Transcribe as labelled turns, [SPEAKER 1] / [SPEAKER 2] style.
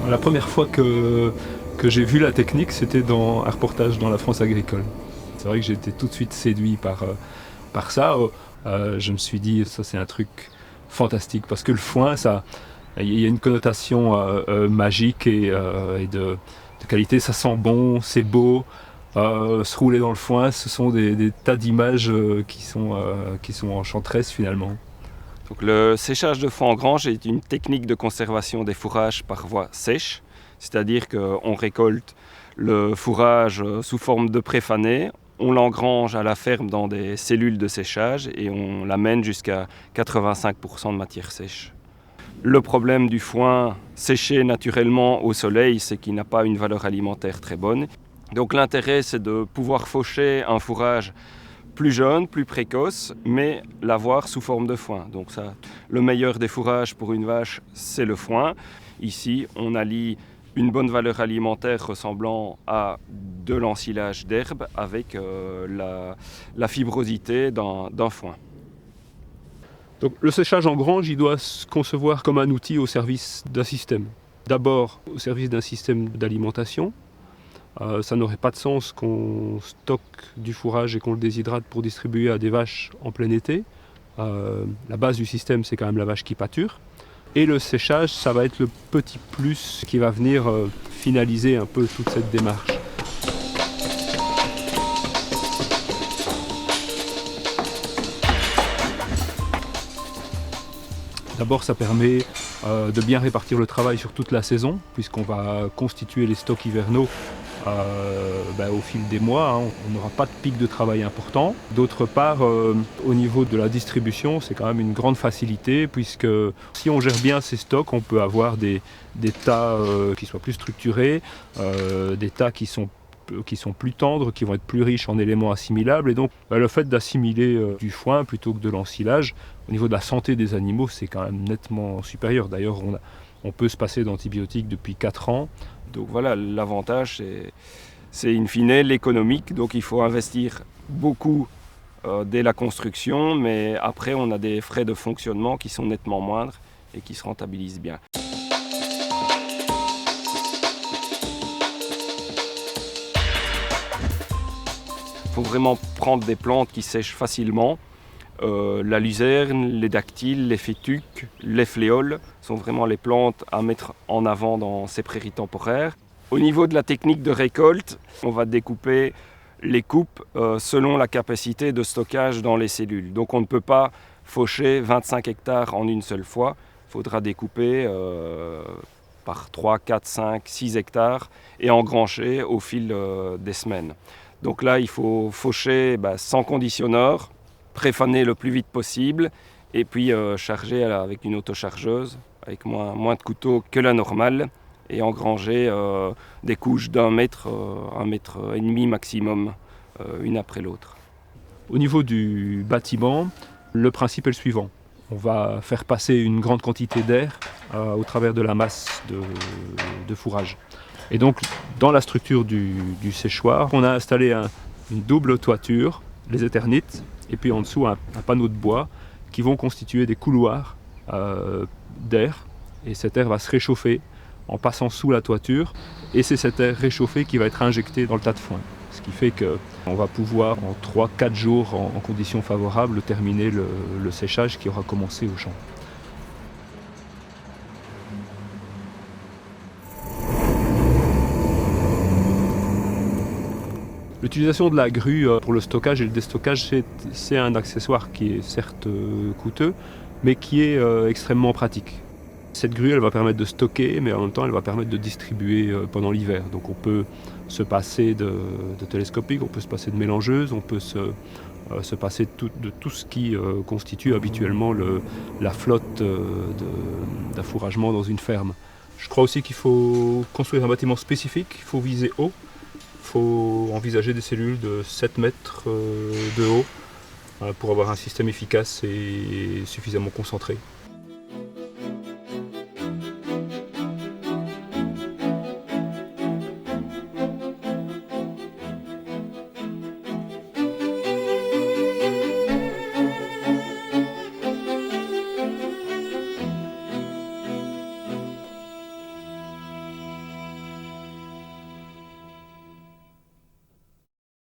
[SPEAKER 1] La première fois que j'ai vu la technique, c'était dans un reportage dans La France agricole. C'est vrai que j'ai été tout de suite séduit par ça. Je me suis dit, ça c'est un truc fantastique, parce que le foin, il y a une connotation magique et de qualité. Ça sent bon, c'est beau. Se rouler dans le foin, ce sont des tas d'images qui sont enchanteresses finalement.
[SPEAKER 2] Donc, le séchage de foin en grange est une technique de conservation des fourrages par voie sèche, c'est-à-dire qu'on récolte le fourrage sous forme de préfané, on l'engrange à la ferme dans des cellules de séchage et on l'amène jusqu'à 85% de matière sèche. Le problème du foin séché naturellement au soleil, c'est qu'il n'a pas une valeur alimentaire très bonne. Donc l'intérêt, c'est de pouvoir faucher un fourrage plus jeune, plus précoce, mais l'avoir sous forme de foin. Donc ça, le meilleur des fourrages pour une vache, c'est le foin. Ici, on allie une bonne valeur alimentaire ressemblant à de l'ensilage d'herbe avec la fibrosité d'un foin.
[SPEAKER 1] Donc, le séchage en grange, il doit se concevoir comme un outil au service d'un système. D'abord au service d'un système d'alimentation. Ça n'aurait pas de sens qu'on stocke du fourrage et qu'on le déshydrate pour distribuer à des vaches en plein été. La base du système, c'est quand même la vache qui pâture. Et le séchage, ça va être le petit plus qui va venir finaliser un peu toute cette démarche. D'abord, ça permet de bien répartir le travail sur toute la saison, puisqu'on va constituer les stocks hivernaux au fil des mois. On n'aura pas de pic de travail important. D'autre part, au niveau de la distribution, c'est quand même une grande facilité, puisque si on gère bien ces stocks, on peut avoir des tas qui soient plus structurés, des tas qui sont plus tendres, qui vont être plus riches en éléments assimilables. Et donc le fait d'assimiler du foin plutôt que de l'ensilage, au niveau de la santé des animaux, c'est quand même nettement supérieur. D'ailleurs, on peut se passer d'antibiotiques depuis 4 ans.
[SPEAKER 2] Donc voilà, l'avantage, c'est in fine l'économique. Donc il faut investir beaucoup dès la construction, mais après on a des frais de fonctionnement qui sont nettement moindres et qui se rentabilisent bien. Il faut vraiment prendre des plantes qui sèchent facilement. La luzerne, les dactyles, les fétuques, les fléoles sont vraiment les plantes à mettre en avant dans ces prairies temporaires. Au niveau de la technique de récolte, on va découper les coupes selon la capacité de stockage dans les cellules. Donc on ne peut pas faucher 25 hectares en une seule fois. Il faudra découper par 3, 4, 5, 6 hectares et engranger au fil des semaines. Donc là, il faut faucher sans conditionneur, préfaner le plus vite possible et puis charger avec une autochargeuse avec moins de couteaux que la normale et engranger des couches d'1 mètre, 1,5 mètre maximum, une après l'autre.
[SPEAKER 1] Au niveau du bâtiment, le principe est le suivant. On va faire passer une grande quantité d'air au travers de la masse de fourrage. Et donc, dans la structure du séchoir, on a installé une double toiture, les éternites, et puis en dessous un panneau de bois qui vont constituer des couloirs d'air. Et cet air va se réchauffer en passant sous la toiture. Et c'est cet air réchauffé qui va être injecté dans le tas de foin. Ce qui fait qu'on va pouvoir en 3-4 jours, en conditions favorables, terminer le séchage qui aura commencé au champ. L'utilisation de la grue pour le stockage et le déstockage, c'est un accessoire qui est certes coûteux, mais qui est extrêmement pratique. Cette grue, elle va permettre de stocker, mais en même temps, elle va permettre de distribuer pendant l'hiver. Donc on peut se passer de télescopique, on peut se passer de mélangeuse, on peut se passer de tout ce qui constitue habituellement la flotte d'affouragement dans une ferme. Je crois aussi qu'il faut construire un bâtiment spécifique, il faut viser haut. Il faut envisager des cellules de 7 mètres de haut pour avoir un système efficace et suffisamment concentré.